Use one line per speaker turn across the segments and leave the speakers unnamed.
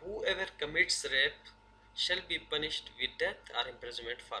whoever commits rape shall be punished with death or imprisonment for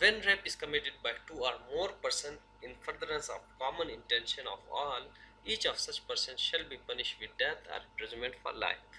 when rape is committed by two or more persons in furtherance of common intention of all, each of such persons shall be punished with death or imprisonment for life।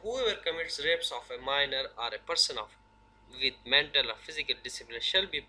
whoever commits rapes of a minor or a person of with mental or physical disability shall be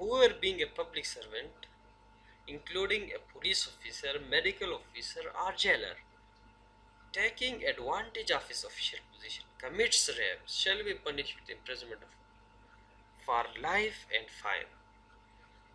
whoever being a public servant including a police officer, medical officer or jailer taking advantage of his official position commits rape shall be punished with imprisonment for life and fine।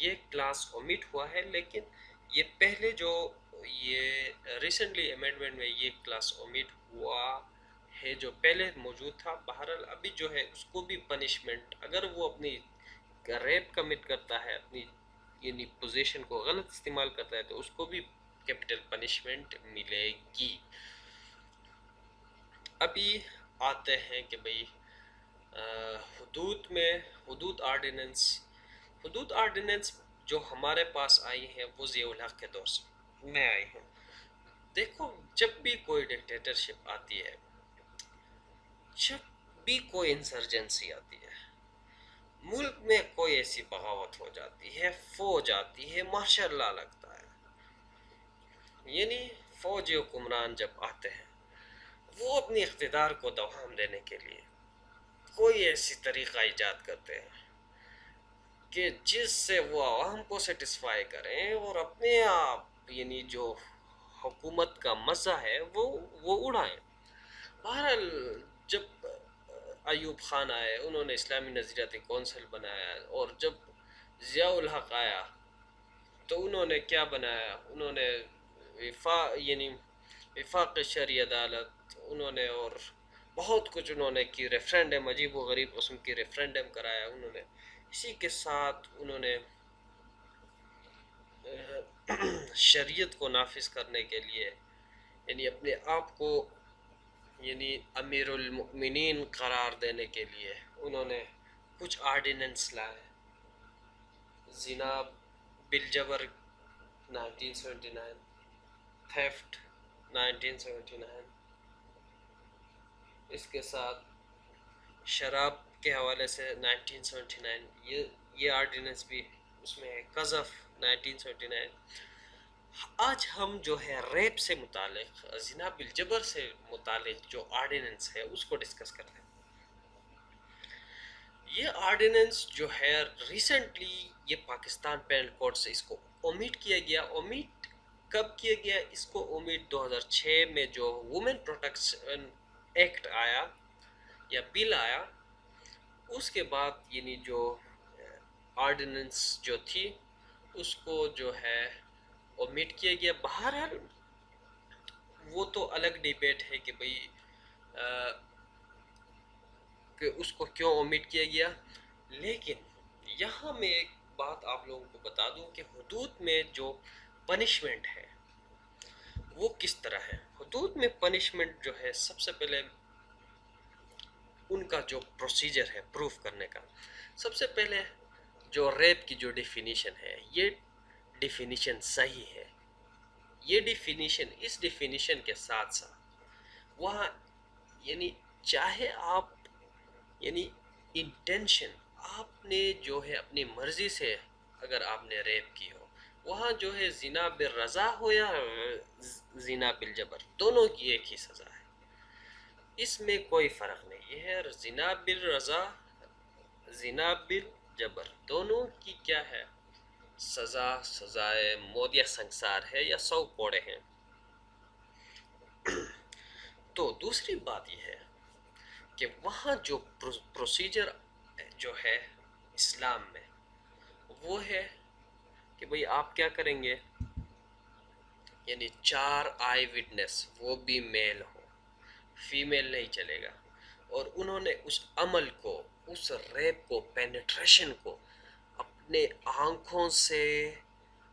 یہ class omit ہوا ہے، لیکن یہ پہلے جو یہ recently amendment میں یہ کلاس اومٹ ہوا ہے جو پہلے موجود تھا. بہرحال ابھی جو ہے اس کو بھی پنشمنٹ، اگر وہ اپنی ریپ کمٹ کرتا ہے، اپنی یعنی پوزیشن کو غلط استعمال کرتا ہے، تو اس کو بھی کیپٹل پنشمنٹ ملے گی. ابھی آتے ہیں کہ بھئی حدود آرڈیننس جو ہمارے پاس آئی ہیں وہ ضیاء الحق کے دور سے میں آئی ہیں. دیکھو، جب بھی کوئی ڈکٹیٹرشپ آتی ہے، جب بھی کوئی انسرجنسی آتی ہے، ملک میں کوئی ایسی بغاوت ہو جاتی ہے، فوج آتی ہے، ماشاء اللہ لگتا ہے، یعنی فوجی حکمران جب آتے ہیں وہ اپنی اقتدار کو دوام دینے کے لیے کوئی ایسی طریقہ ایجاد کرتے ہیں کہ جس سے وہ عوام کو سیٹسفائی کریں اور اپنے آپ یعنی جو حکومت کا مزہ ہے وہ اڑائیں. بہرحال جب ایوب خان آئے، انہوں نے اسلامی نظریاتی کونسل بنایا، اور جب ضیاء الحق آیا تو انہوں نے کیا بنایا، انہوں نے یعنی وفاق شرعی عدالت، انہوں نے اور بہت کچھ انہوں نے کی، ریفرینڈم عجیب و غریب قسم کی ریفرینڈم کرایا انہوں نے. اسی کے ساتھ انہوں نے شریعت کو نافذ کرنے کے لیے یعنی اپنے آپ کو یعنی امیر المؤمنین قرار دینے کے لیے انہوں نے کچھ آرڈیننس لائے. زنا بالجبر 1979، تھیفٹ 1979، اس کے ساتھ شراب کے حوالے سے 1979 یہ آرڈیننس بھی اس میں ہے. قذف 1979. آج ہم جو ہے ریپ سے متعلق، زنا بالجبر سے متعلق جو آرڈیننس ہے اس کو ڈسکس کرتے ہیں. یہ آرڈیننس جو ہے ریسنٹلی یہ پاکستان پینل کوڈ سے اس کو اومٹ کیا گیا. اومٹ کب کیا گیا؟ اس کو اومٹ 2006 میں جو وومن پروٹیکشن ایکٹ آیا یا بل آیا، اس کے بعد یعنی جو آرڈیننس جو تھی اس کو جو ہے اومٹ کیا گیا. بہرحال وہ تو الگ ڈیبیٹ ہے کہ بھئی کہ اس کو کیوں اومٹ کیا گیا. لیکن یہاں میں ایک بات آپ لوگوں کو بتا دوں کہ حدود میں جو پنشمنٹ ہے وہ کس طرح ہے. حدود میں پنشمنٹ جو ہے سب سے پہلے ان کا جو پروسیجر ہے پروف کرنے کا، سب سے پہلے جو ریپ کی جو ڈیفینیشن ہے یہ ڈیفینیشن صحیح ہے. یہ ڈیفینیشن اس ڈیفینیشن کے ساتھ ساتھ وہاں یعنی چاہے آپ یعنی انٹینشن آپ نے جو ہے اپنی مرضی سے اگر آپ نے ریپ کی ہو، وہاں جو ہے زنا بالرضا ہو یا زنا بالجبر، دونوں کی ایک ہی سزا ہے، اس میں کوئی فرق نہیں. یہ ہے زنا بالرضا، زنا بالجبر، دونوں کی کیا ہے سزائے موت یا سنگسار ہے یا 100 کوڑے ہیں. تو دوسری بات یہ ہے کہ وہاں جو پروسیجر جو ہے اسلام میں وہ ہے کہ بھئی آپ کیا کریں گے، یعنی 4 آئی وٹنس، وہ بھی میل ہو، فیمیل نہیں چلے گا، اور انہوں نے اس عمل کو، اس ریپ کو، پینیٹریشن کو اپنے آنکھوں سے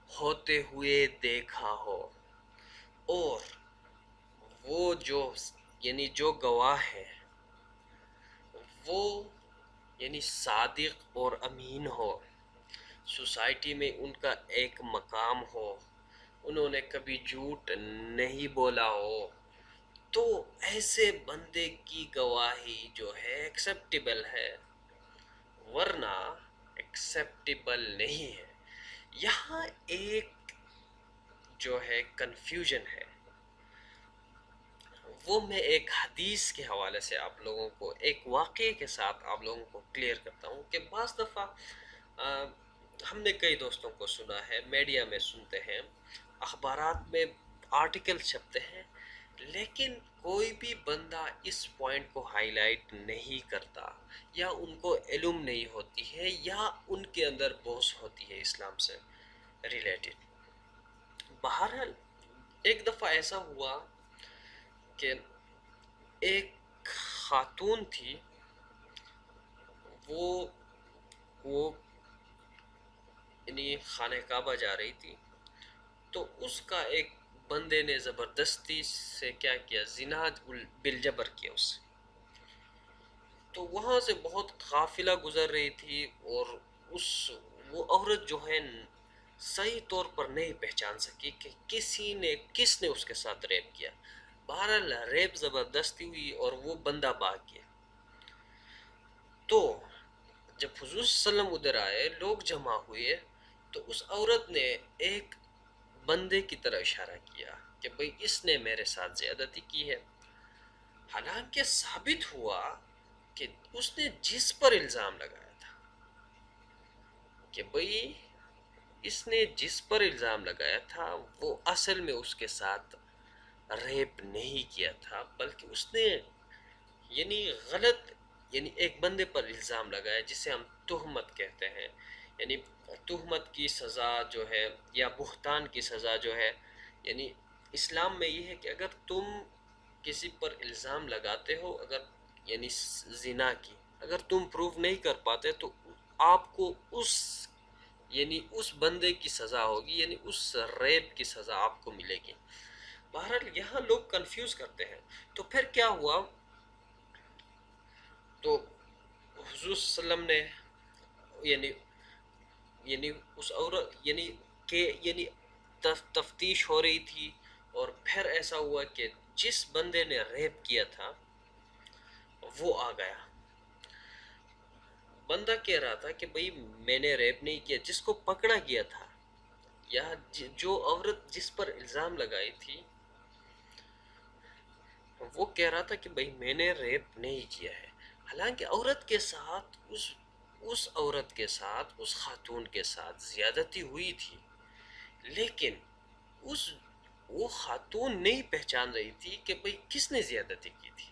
ہوتے ہوئے دیکھا ہو، اور وہ جو یعنی جو گواہ ہے وہ یعنی صادق اور امین ہو، سوسائٹی میں ان کا ایک مقام ہو، انہوں نے کبھی جھوٹ نہیں بولا ہو، تو ایسے بندے کی گواہی جو ہے ایکسیپٹیبل ہے، ورنہ ایکسیپٹیبل نہیں ہے. یہاں ایک جو ہے کنفیوژن ہے، وہ میں ایک حدیث کے حوالے سے آپ لوگوں کو ایک واقعے کے ساتھ آپ لوگوں کو کلیئر کرتا ہوں کہ بعض دفعہ ہم نے کئی دوستوں کو سنا ہے، میڈیا میں سنتے ہیں، اخبارات میں آرٹیکل چھپتے ہیں لیکن کوئی بھی بندہ اس پوائنٹ کو ہائی لائٹ نہیں کرتا، یا ان کو علم نہیں ہوتی ہے، یا ان کے اندر بوس ہوتی ہے اسلام سے ریلیٹڈ۔ بہرحال ایک دفعہ ایسا ہوا کہ ایک خاتون تھی، وہ وہ یعنی خانہ کعبہ جا رہی تھی، تو اس کا ایک بندے نے زبردستی سے کیا کیا، زنا بالجبر کیا اس سے۔ تو وہاں سے بہت قافلہ گزر رہی تھی، اور اس وہ عورت جو ہے صحیح طور پر نہیں پہچان سکی کہ کس نے اس کے ساتھ ریپ کیا۔ بہرحال ریپ زبردستی ہوئی اور وہ بندہ بھاگ گیا۔ تو جب حضور صلی اللہ علیہ وسلم ادھر آئے، لوگ جمع ہوئے، تو اس عورت نے ایک بندے کی طرح اشارہ کیا کہ بھئی اس نے میرے ساتھ زیادتی کی ہے۔ حالانکہ ثابت ہوا کہ اس نے جس پر الزام لگایا تھا، کہ بھئی اس نے جس پر الزام لگایا تھا وہ اصل میں اس کے ساتھ ریپ نہیں کیا تھا، بلکہ اس نے یعنی غلط، یعنی ایک بندے پر الزام لگایا جسے ہم تہمت کہتے ہیں۔ یعنی تہمت کی سزا جو ہے، یا بہتان کی سزا جو ہے، یعنی اسلام میں یہ ہے کہ اگر تم کسی پر الزام لگاتے ہو، اگر یعنی زنا کی، اگر تم پروف نہیں کر پاتے تو آپ کو اس بندے کی سزا ہوگی، یعنی اس ریپ کی سزا آپ کو ملے گی۔ بہرحال یہاں لوگ کنفیوز کرتے ہیں۔ تو پھر کیا ہوا، تو حضور صلی اللہ علیہ وسلم نے یعنی اس عورت یعنی تفتیش ہو رہی تھی، اور پھر ایسا ہوا کہ جس بندے نے ریپ کیا تھا وہ آ گیا۔ بندہ کہہ رہا تھا کہ بھئی میں نے ریپ نہیں کیا، جس کو پکڑا گیا تھا، یا جو عورت جس پر الزام لگائی تھی، وہ کہہ رہا تھا کہ بھئی میں نے ریپ نہیں کیا ہے۔ حالانکہ عورت کے ساتھ اس عورت کے ساتھ، اس خاتون کے ساتھ زیادتی ہوئی تھی، لیکن وہ خاتون نہیں پہچان رہی تھی کہ بھئی کس نے زیادتی کی تھی۔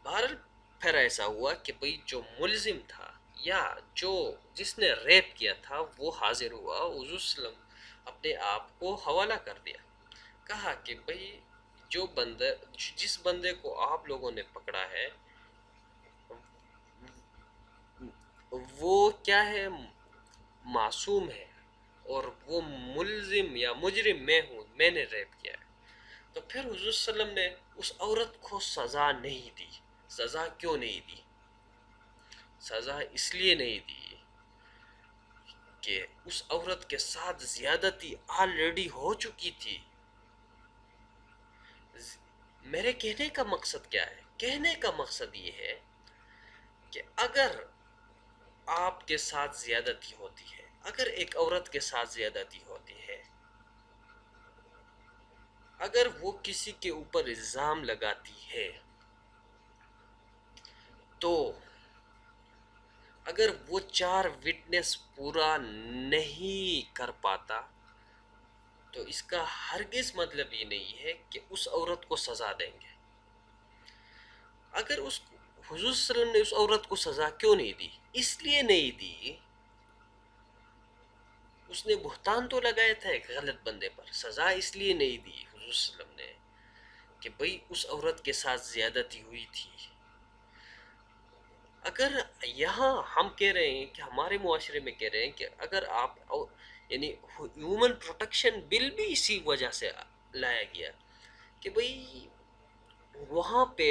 بہرحال پھر ایسا ہوا کہ بھئی جو ملزم تھا، یا جس نے ریپ کیا تھا، وہ حاضر ہوا۔ حضور صلی اللہ علیہ وسلم اپنے آپ کو حوالہ کر دیا، کہا کہ بھئی جس بندے کو آپ لوگوں نے پکڑا ہے وہ کیا ہے، معصوم ہے، اور وہ ملزم یا مجرم میں ہوں، میں نے ریپ کیا ہے۔ تو پھر حضور صلی اللہ علیہ وسلم نے اس عورت کو سزا نہیں دی۔ سزا کیوں نہیں دی؟ سزا اس لیے نہیں دی کہ اس عورت کے ساتھ زیادتی آلریڈی ہو چکی تھی۔ میرے کہنے کا مقصد کیا ہے؟ کہنے کا مقصد یہ ہے کہ اگر آپ کے ساتھ زیادتی ہوتی ہے، اگر ایک عورت کے ساتھ زیادتی ہوتی ہے، اگر وہ کسی کے اوپر الزام لگاتی ہے، تو اگر وہ 4 وٹنس پورا نہیں کر پاتا، تو اس کا ہرگز مطلب یہ نہیں ہے کہ اس عورت کو سزا دیں گے۔ اگر حضور صلی اللہ علیہ وسلم نے اس عورت کو سزا کیوں نہیں دی؟ اس لیے نہیں دی، اس نے بہتان تو لگایا تھا ایک غلط بندے پر، سزا اس لیے نہیں دی حضور صلی اللہ علیہ وسلم نے کہ بھئی اس عورت کے ساتھ زیادتی ہوئی تھی۔ اگر یہاں ہم کہہ رہے ہیں کہ ہمارے معاشرے میں کہہ رہے ہیں کہ اگر آپ یعنی ہیومن پروٹیکشن بل بھی اسی وجہ سے لایا گیا کہ بھئی وہاں پہ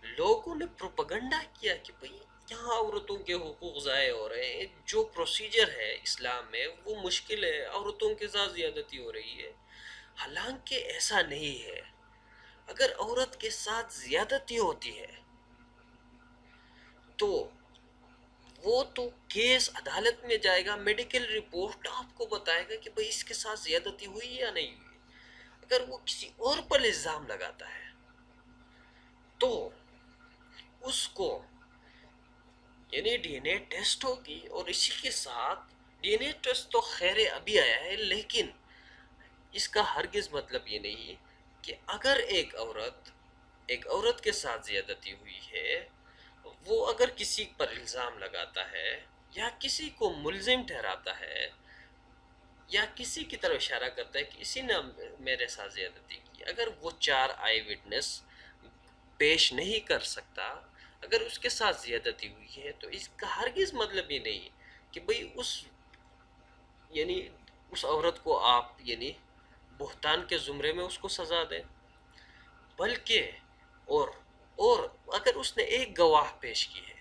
لوگوں نے پروپیگنڈا کیا کہ بھئی یہاں عورتوں کے حقوق ضائع ہو رہے ہیں، جو پروسیجر ہے اسلام میں وہ مشکل ہے، عورتوں کے ساتھ زیادتی ہو رہی ہے۔ حالانکہ ایسا نہیں ہے۔ اگر عورت کے ساتھ زیادتی ہوتی ہے تو وہ تو کیس عدالت میں جائے گا، میڈیکل رپورٹ آپ کو بتائے گا کہ بھئی اس کے ساتھ زیادتی ہوئی یا نہیں ہوئی۔ اگر وہ کسی اور پر الزام لگاتا ہے تو اس کو یعنی ڈی این اے ٹیسٹ ہوگی، اور اسی کے ساتھ ڈی این اے ٹیسٹ تو خیر ابھی آیا ہے، لیکن اس کا ہرگز مطلب یہ نہیں کہ اگر ایک عورت کے ساتھ زیادتی ہوئی ہے، وہ اگر کسی پر الزام لگاتا ہے یا کسی کو ملزم ٹھہراتا ہے یا کسی کی طرف اشارہ کرتا ہے کہ اسی نے میرے ساتھ زیادتی کی، اگر وہ 4 آئی وٹنس پیش نہیں کر سکتا، اگر اس کے ساتھ زیادتی ہوئی ہے، تو اس کا ہرگز مطلب یہ نہیں کہ بھئی یعنی اس عورت کو آپ بہتان کے زمرے میں اس کو سزا دیں، بلکہ اور اور اگر اس نے ایک گواہ پیش کی ہے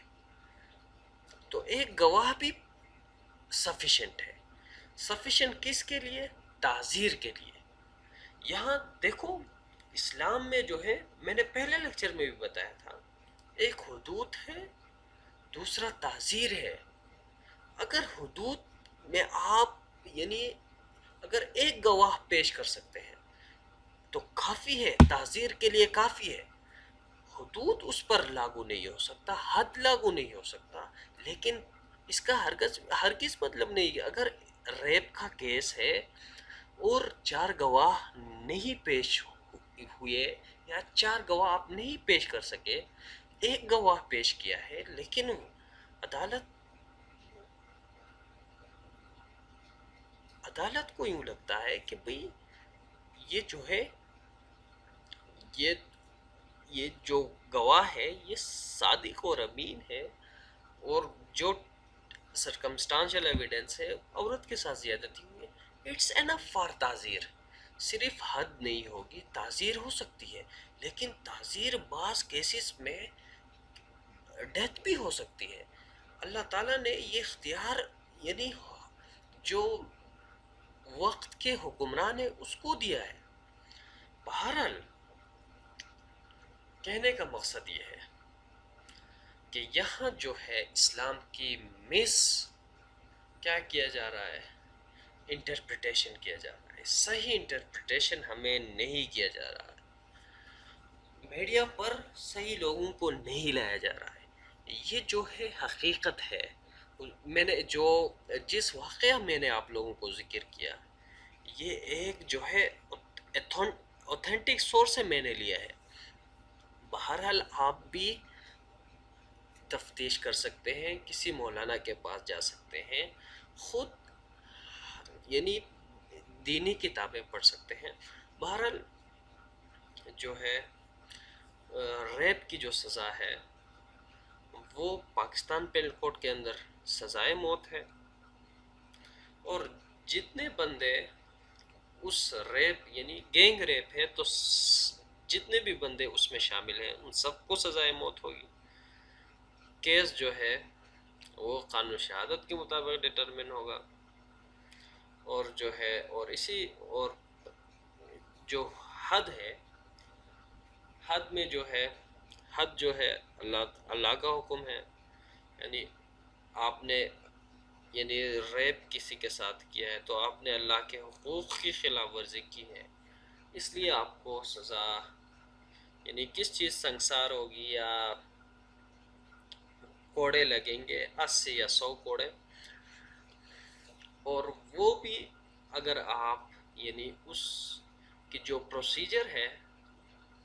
تو ایک گواہ بھی سفیشینٹ ہے۔ سفیشینٹ کس کے لیے؟ تعزیر کے لیے۔ یہاں دیکھو، اسلام میں جو ہے، میں نے پہلے لیکچر میں بھی بتایا تھا، ایک حدود ہے، دوسرا تعزیر ہے۔ اگر حدود میں آپ اگر ایک گواہ پیش کر سکتے ہیں تو کافی ہے، تعزیر کے لیے کافی ہے۔ حدود اس پر لاگو نہیں ہو سکتا، حد لاگو نہیں ہو سکتا، لیکن اس کا ہرگز مطلب نہیں کہ اگر ریپ کا کیس ہے اور 4 گواہ نہیں پیش ہوئے یا 4 گواہ آپ نہیں پیش کر سکے، ایک گواہ پیش کیا ہے، لیکن عدالت کو یوں لگتا ہے کہ بھئی یہ جو ہے، یہ یہ جو گواہ ہے یہ صادق اور امین ہے، اور جو سرکمسٹانشل ایویڈنس ہے عورت کے ساتھ زیادتی ہوئی ہے، اٹس انف فار تعزیر۔ صرف حد نہیں ہوگی، تعزیر ہو سکتی ہے، لیکن تعزیر بعض کیسز میں ڈیتھ بھی ہو سکتی ہے۔ اللہ تعالیٰ نے یہ اختیار یعنی جو وقت کے حکمران ہے اس کو دیا ہے۔ بہرحال کہنے کا مقصد یہ ہے کہ یہاں جو ہے اسلام کی کیا کیا جا رہا ہے، انٹرپریٹیشن کیا جا رہا ہے، صحیح انٹرپریٹیشن ہمیں نہیں کیا جا رہا ہے، میڈیا پر صحیح لوگوں کو نہیں لایا جا رہا ہے۔ یہ جو ہے حقیقت ہے۔ میں نے جس واقعہ میں نے آپ لوگوں کو ذکر کیا، یہ ایک جو ہے اوتھینٹک سورس سے میں نے لیا ہے۔ بہرحال آپ بھی تفتیش کر سکتے ہیں، کسی مولانا کے پاس جا سکتے ہیں، خود دینی کتابیں پڑھ سکتے ہیں۔ بہرحال جو ہے ریپ کی جو سزا ہے وہ پاکستان پینل کوڈ کے اندر سزائے موت ہے، اور جتنے بندے اس ریپ گینگ ریپ ہے تو جتنے بھی بندے اس میں شامل ہیں ان سب کو سزائے موت ہوگی۔ کیس جو ہے وہ قانون شہادت کے مطابق ڈٹرمن ہوگا، اور جو ہے اور جو حد ہے، حد میں جو ہے اللہ کا حکم ہے، آپ نے ریپ کسی کے ساتھ کیا ہے تو آپ نے اللہ کے حقوق کی خلاف ورزی کی ہے، اس لیے آپ کو سزا کس چیز سنسار ہوگی یا کوڑے لگیں گے، 80 یا 100 کوڑے، اور وہ بھی اگر آپ اس کی جو پروسیجر ہے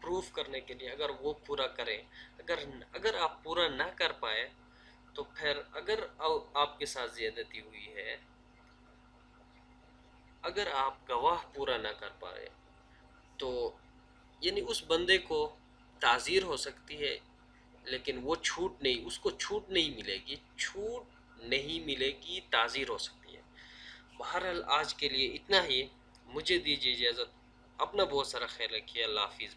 پروف کرنے کے لیے اگر وہ پورا کریں، اگر آپ پورا نہ کر پائے تو پھر اگر آپ کے ساتھ زیادتی ہوئی ہے، اگر آپ گواہ پورا نہ کر پائے تو اس بندے کو تعزیر ہو سکتی ہے، لیکن وہ اس کو چھوٹ نہیں ملے گی، تعزیر ہو سکتی ہے۔ بہرحال آج کے لیے اتنا ہی، مجھے دیجیے اجازت، اپنا بہت سارا خیال رکھیے، اللہ حافظ۔